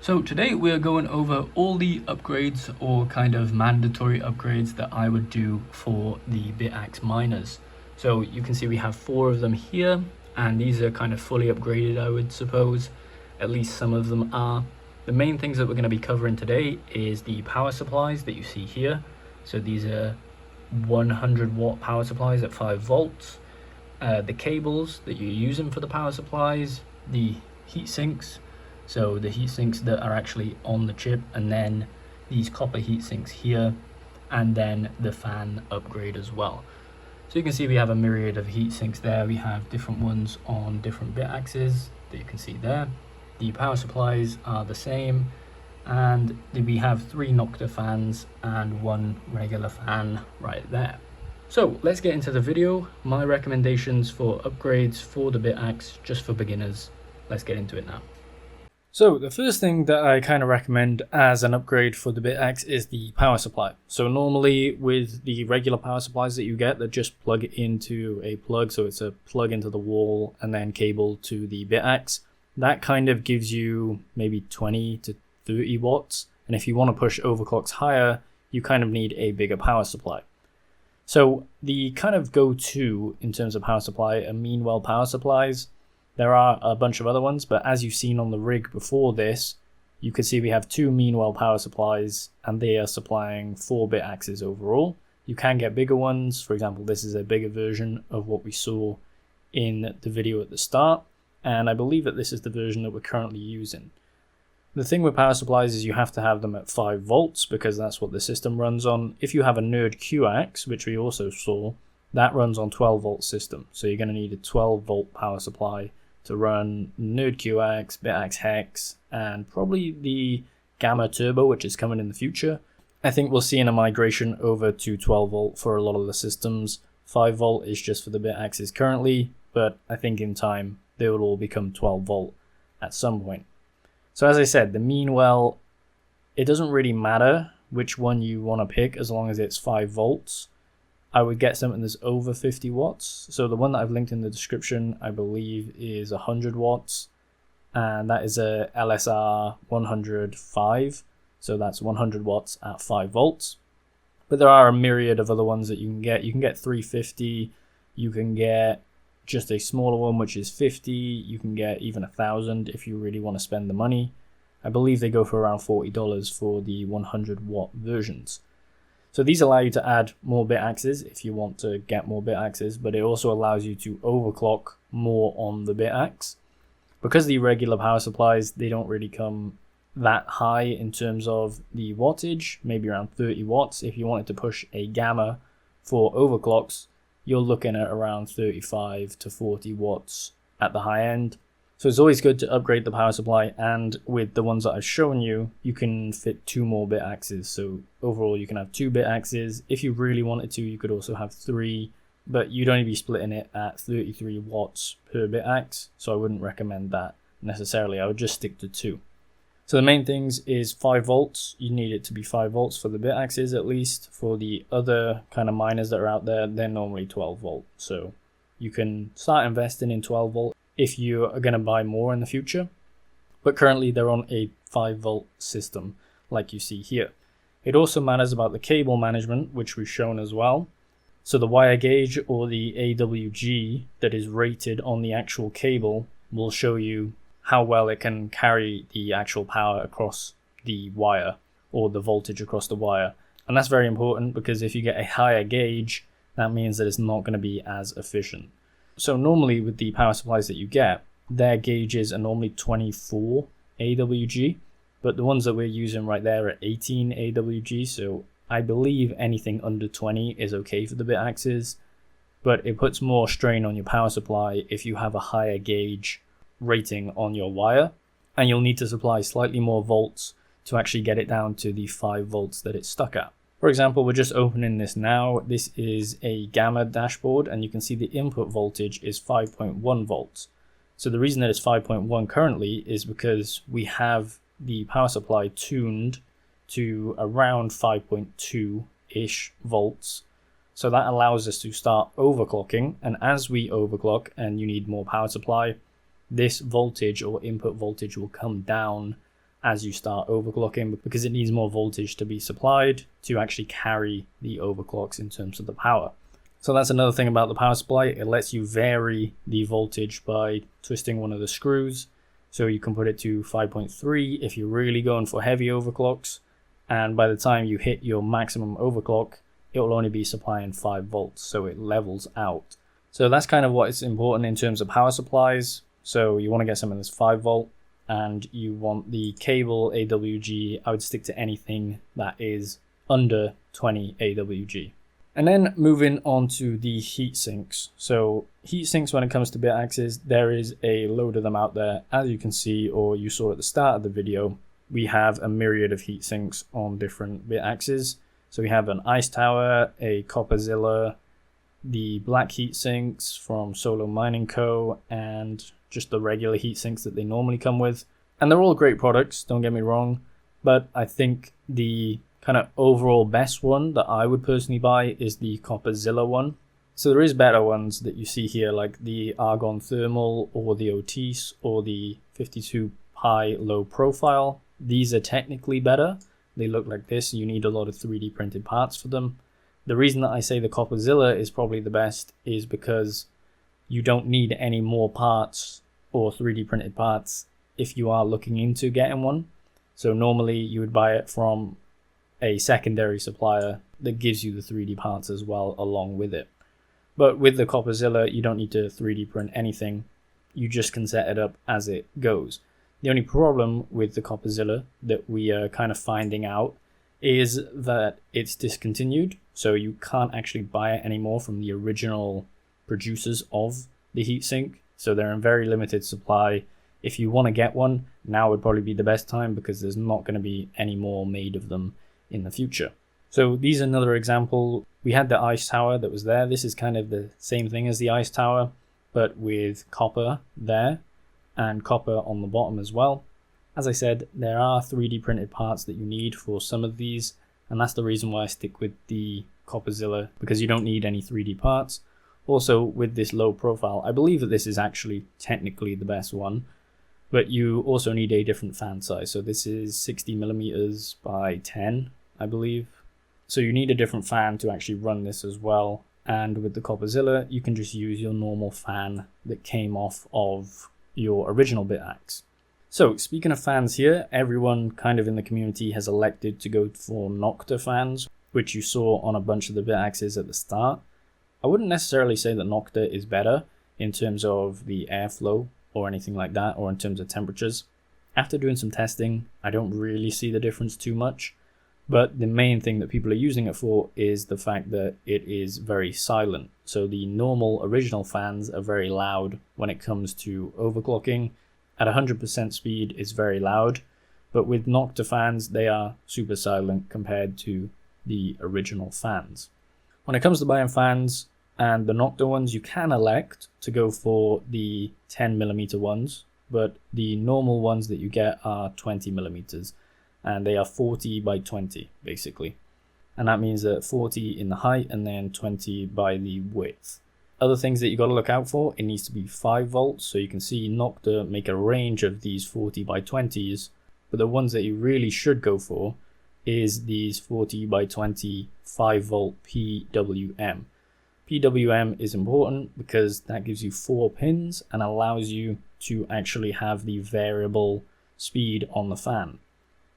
So today we're going over all the upgrades or kind of mandatory upgrades that I would do for the Bitaxe miners. So you can see we have 4 of them here, and these are kind of fully upgraded, I would suppose. At least some of them are. The main things that we're going to be covering today is the power supplies that you see here. So these are 100 watt power supplies at 5 volts. The cables that you're using for the power supplies, the heat sinks, so the heat sinks that are actually on the chip, and then these copper heat sinks here, and then the fan upgrade as well. So you can see we have a myriad of heat sinks there. We have different ones on different Bitaxes that you can see there. The power supplies are the same, and we have 3 Nocta fans and 1 regular fan right there. So let's get into the video. My recommendations for upgrades for the Bitaxe, just for beginners. Let's get into it now. So the first thing that I kind of recommend as an upgrade for the Bitaxe is the power supply. So normally with the regular power supplies that you get that just plug into a plug, so it's a plug into the wall and then cable to the Bitaxe, that kind of gives you maybe 20 to 30 watts. And if you want to push overclocks higher, you kind of need a bigger power supply. So the kind of go-to in terms of power supply are Meanwell power supplies. There are a bunch of other ones, but as you've seen on the rig before this, you can see we have 2 Meanwell power supplies, and they are supplying 4 Bitaxes overall. You can get bigger ones. For example, this is a bigger version of what we saw in the video at the start, and I believe that this is the version that we're currently using. The thing with power supplies is you have to have them at 5 volts because that's what the system runs on. If you have a Nerd QX, which we also saw, that runs on 12 volt system. So you're going to need a 12 volt power supply to run Nerd QX, Bitaxe Hex, and probably the Gamma Turbo, which is coming in the future. I think we'll see in a migration over to 12 volt for a lot of the systems. 5 volt is just for the Bitaxes currently, but I think in time they will all become 12 volt at some point. So as I said, the Meanwell, it doesn't really matter which one you want to pick as long as it's 5 volts. I would get something that's over 50 watts. So the one that I've linked in the description, I believe, is 100 watts. And that is a LSR 105. So that's 100 watts at 5 volts. But there are a myriad of other ones that you can get. You can get 350. You can get just a smaller one, which is 50. You can get even 1,000 if you really want to spend the money. I believe they go for around $40 for the 100 watt versions. So these allow you to add more Bitaxes if you want to get more Bitaxes, but it also allows you to overclock more on the Bitaxe. Because the regular power supplies, they don't really come that high in terms of the wattage, maybe around 30 watts. If you wanted to push a Gamma for overclocks, you're looking at around 35 to 40 watts at the high end. So it's always good to upgrade the power supply, and with the ones that I've shown you, you can fit 2 more Bitaxes. So overall you can have 2 Bitaxes. If you really wanted to, you could also have 3, but you'd only be splitting it at 33 watts per Bitaxe, so I wouldn't recommend that necessarily. I would just stick to 2. So the main things is 5 volts. You need it to be 5 volts for the Bitaxes at least. For the other kind of miners that are out there, they're normally 12 volt. So you can start investing in 12 volt if you are going to buy more in the future. But currently they're on a 5 volt system like you see here. It also matters about the cable management, which we've shown as well. So the wire gauge or the AWG that is rated on the actual cable will show you how well it can carry the actual power across the wire or the voltage across the wire. And that's very important because if you get a higher gauge, that means that it's not going to be as efficient. So normally with the power supplies that you get, their gauges are normally 24 AWG, but the ones that we're using right there are 18 AWG. So I believe anything under 20 is okay for the Bitaxes, but it puts more strain on your power supply if you have a higher gauge rating on your wire, and you'll need to supply slightly more volts to actually get it down to the 5 volts that it's stuck at. For example, we're just opening this now. This is a Gamma dashboard, and you can see the input voltage is 5.1 volts. So the reason that it's 5.1 currently is because we have the power supply tuned to around 5.2-ish volts. So that allows us to start overclocking, and as we overclock and you need more power supply, this voltage or input voltage will come down as you start overclocking, because it needs more voltage to be supplied to actually carry the overclocks in terms of the power. So that's another thing about the power supply. It lets you vary the voltage by twisting one of the screws. So you can put it to 5.3 if you're really going for heavy overclocks. And by the time you hit your maximum overclock, it will only be supplying 5 volts. So it levels out. So that's kind of what is important in terms of power supplies. So you want to get something that's 5 volt, and you want the cable AWG. I would stick to anything that is under 20 AWG. And then moving on to the heat sinks. So heat sinks, when it comes to Bitaxes, there is a load of them out there. As you can see, or you saw at the start of the video, we have a myriad of heat sinks on different Bitaxes. So we have an Ice Tower, a Copperzilla, the black heat sinks from Solo Mining Co., and just the regular heat sinks that they normally come with. And they're all great products, don't get me wrong, but I think the kind of overall best one that I would personally buy is the Copperzilla one. So there is better ones that you see here, like the Argon Thermal or the Otis or the 52 Pi low profile. These are technically better. They look like this. You need a lot of 3D printed parts for them. The reason that I say the Copperzilla is probably the best is because you don't need any more parts or 3D printed parts if you are looking into getting one. So normally you would buy it from a secondary supplier that gives you the 3D parts as well along with it. But with the Copperzilla, you don't need to 3D print anything. You just can set it up as it goes. The only problem with the Copperzilla that we are kind of finding out is that it's discontinued. So you can't actually buy it anymore from the original producers of the heatsink. So they're in very limited supply. If you want to get one, now would probably be the best time, because there's not going to be any more made of them in the future. So these are another example. We had the Ice Tower that was there. This is kind of the same thing as the Ice Tower, but with copper there and copper on the bottom as well. As I said, there are 3D printed parts that you need for some of these, and that's the reason why I stick with the Copperzilla, because you don't need any 3D parts. Also, with this low profile, I believe that this is actually technically the best one, but you also need a different fan size. So this is 60 millimeters by 10, I believe. So you need a different fan to actually run this as well. And with the Copperzilla, you can just use your normal fan that came off of your original Bitaxe. So speaking of fans here, everyone kind of in the community has elected to go for Nocta fans, which you saw on a bunch of the Bitaxes at the start. I wouldn't necessarily say that Nocta is better in terms of the airflow or anything like that, or in terms of temperatures. After doing some testing, I don't really see the difference too much, but the main thing that people are using it for is the fact that it is very silent. So the normal original fans are very loud when it comes to overclocking. At 100% speed, it's very loud, but with Nocta fans, they are super silent compared to the original fans. When it comes to buying fans and the Nocta ones, you can elect to go for the 10mm ones, but the normal ones that you get are 20mm, and they are 40 by 20 basically. And that means that 40 in the height and then 20 by the width. Other things that you got to look out for, it needs to be 5 volts. So you can see Nocta make a range of these 40 by 20s, but the ones that you really should go for is these 40 by 20 5 volt PWM. PWM is important because that gives you 4 pins and allows you to actually have the variable speed on the fan.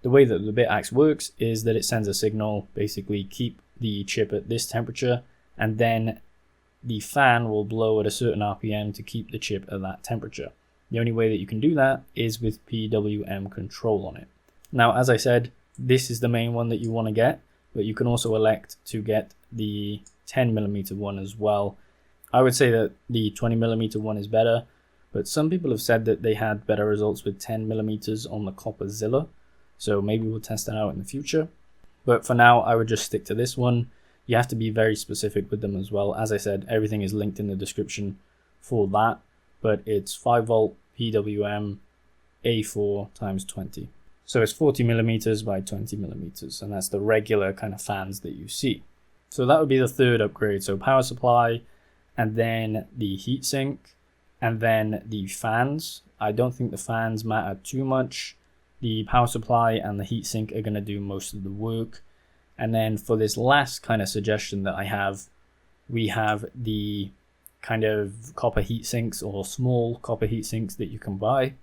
The way that the Bitaxe works is that it sends a signal, basically keep the chip at this temperature, and then the fan will blow at a certain RPM to keep the chip at that temperature. The only way that you can do that is with PWM control on it. Now, as I said, this is the main one that you want to get, but you can also elect to get the 10mm one as well. I would say that the 20mm one is better, but some people have said that they had better results with 10mm on the Copperzilla, so maybe we'll test that out in the future. But for now, I would just stick to this one. You have to be very specific with them as well. As I said, everything is linked in the description for that, but it's 5 volt PWM A4 times 20. So it's 40mm by 20mm, and that's the regular kind of fans that you see. So that would be the third upgrade. So power supply, and then the heatsink, and then the fans. I don't think the fans matter too much. The power supply and the heatsink are going to do most of the work. And then for this last kind of suggestion that I have, we have the kind of copper heat sinks or small copper heat sinks that you can buy.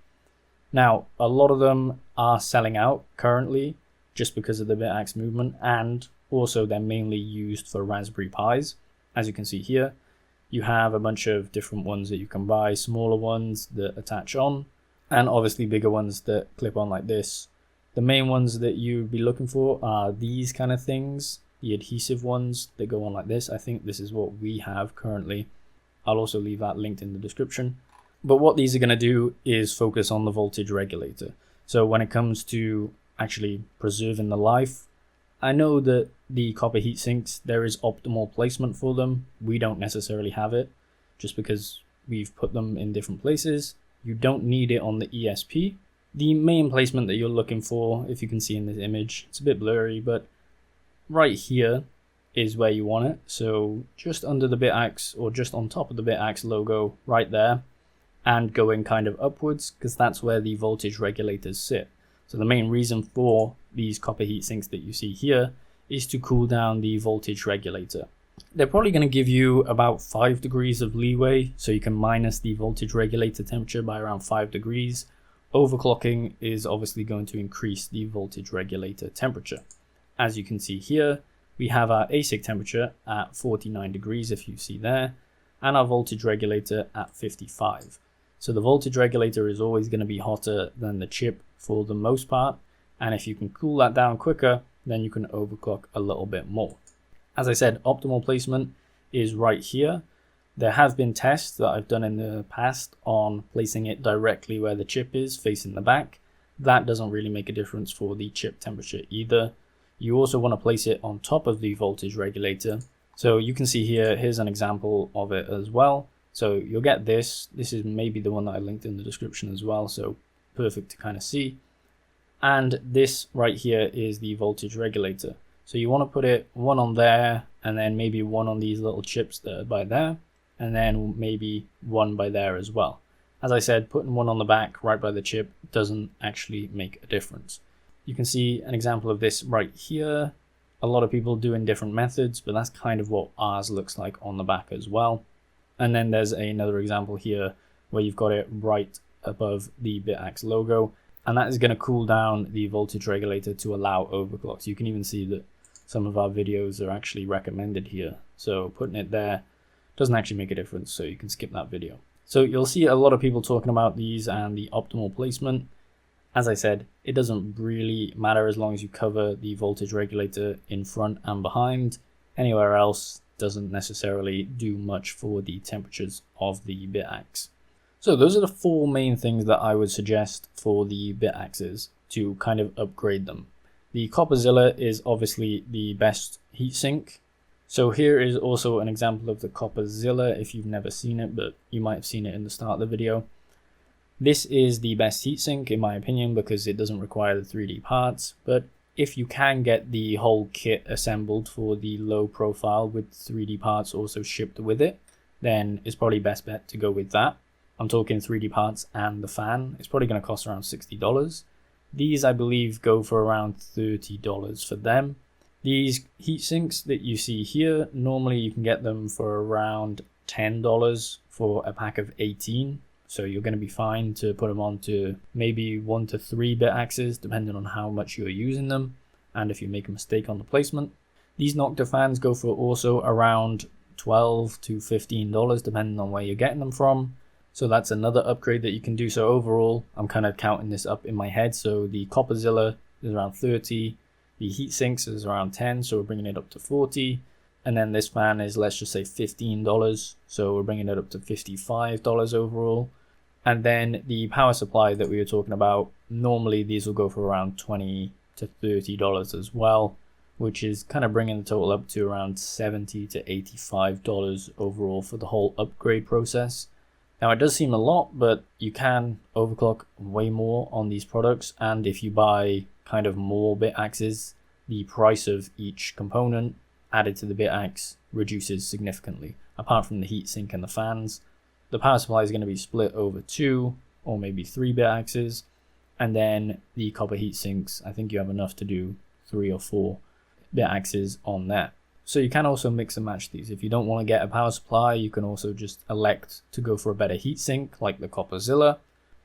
Now, a lot of them are selling out currently just because of the Bitaxe movement, and also they're mainly used for Raspberry Pis. As you can see here, you have a bunch of different ones that you can buy, smaller ones that attach on, and obviously bigger ones that clip on like this. The main ones that you'd be looking for are these kind of things, the adhesive ones that go on like this. I think this is what we have currently. I'll also leave that linked in the description. But what these are going to do is focus on the voltage regulator. So when it comes to actually preserving the life, I know that the copper heat sinks, there is optimal placement for them. We don't necessarily have it just because we've put them in different places. You don't need it on the ESP. The main placement that you're looking for, if you can see in this image, it's a bit blurry, but right here is where you want it. So just under the Bitaxe, or just on top of the Bitaxe logo right there, and going kind of upwards, because that's where the voltage regulators sit. So the main reason for these copper heat sinks that you see here is to cool down the voltage regulator. They're probably going to give you about 5 degrees of leeway, so you can minus the voltage regulator temperature by around 5 degrees. Overclocking is obviously going to increase the voltage regulator temperature. As you can see here, we have our ASIC temperature at 49 degrees, if you see there, and our voltage regulator at 55. So the voltage regulator is always going to be hotter than the chip for the most part, and if you can cool that down quicker, then you can overclock a little bit more. As I said, optimal placement is right here. There have been tests that I've done in the past on placing it directly where the chip is, facing the back. That doesn't really make a difference for the chip temperature either. You also want to place it on top of the voltage regulator. So you can see here, here's an example of it as well. So you'll get this. This is maybe the one that I linked in the description as well, so perfect to kind of see. And this right here is the voltage regulator. So you want to put it one on there, and then maybe one on these little chips that are by there, and then maybe one by there as well. As I said, putting one on the back right by the chip doesn't actually make a difference. You can see an example of this right here. A lot of people doing different methods, but that's kind of what ours looks like on the back as well. And then there's another example here where you've got it right above the Bitaxe logo, and that is going to cool down the voltage regulator to allow overclocks. You can even see that some of our videos are actually recommended here. So putting it there doesn't actually make a difference, so you can skip that video. So you'll see a lot of people talking about these and the optimal placement. As I said, it doesn't really matter as long as you cover the voltage regulator in front and behind. Anywhere else doesn't necessarily do much for the temperatures of the Bitaxe. So those are the 4 main things that I would suggest for the Bitaxes to kind of upgrade them. The Copperzilla is obviously the best heatsink. So here is also an example of the Copperzilla if you've never seen it, but you might have seen it in the start of the video. This is the best heatsink in my opinion because it doesn't require the 3D parts, but if you can get the whole kit assembled for the low profile with 3D parts also shipped with it, then it's probably best bet to go with that. I'm talking 3D parts and the fan. It's probably going to cost around $60. These I believe go for around $30 for them. These heat sinks that you see here, normally you can get them for around $10 for a pack of 18. So you're going to be fine to put them onto maybe 1 to 3 Bitaxes, depending on how much you're using them and if you make a mistake on the placement. These Nocta fans go for also around $12 to $15, depending on where you're getting them from. So that's another upgrade that you can do. So overall, I'm kind of counting this up in my head. So the Copperzilla is around 30, the heat sinks is around 10, so we're bringing it up to 40. And then this fan is, let's just say $15, so we're bringing it up to $55 overall. And then the power supply that we were talking about, normally these will go for around $20 to $30 as well, which is kind of bringing the total up to around $70 to $85 overall for the whole upgrade process. Now it does seem a lot, but you can overclock way more on these products, and if you buy kind of more Bitaxes, the price of each component added to the Bitaxe reduces significantly. Apart from the heatsink and the fans, the power supply is going to be split over 2 or maybe 3 Bitaxes, And then the copper heat sinks, I think you have enough to do 3 or 4 Bitaxes on that. So you can also mix and match these. If you don't want to get a power supply, you can also just elect to go for a better heatsink like the Copperzilla,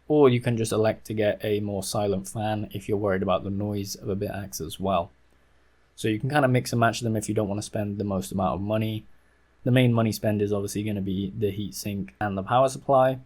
or you can just elect to get a more silent fan if you're worried about the noise of a Bitaxe as well. So you can kind of mix and match them if you don't want to spend the most amount of money. The main money spend is obviously going to be the heatsink and the power supply.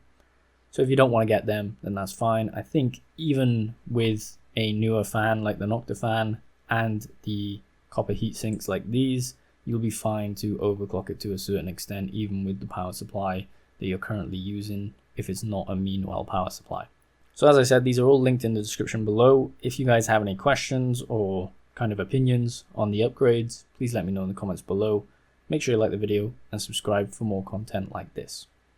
So if you don't want to get them, then that's fine. I think even with a newer fan like the Nocta fan and the copper heat sinks like these, you'll be fine to overclock it to a certain extent, even with the power supply that you're currently using, if it's not a Meanwell power supply. So as I said, these are all linked in the description below. If you guys have any questions or kind of opinions on the upgrades, please let me know in the comments below. Make sure you like the video and subscribe for more content like this.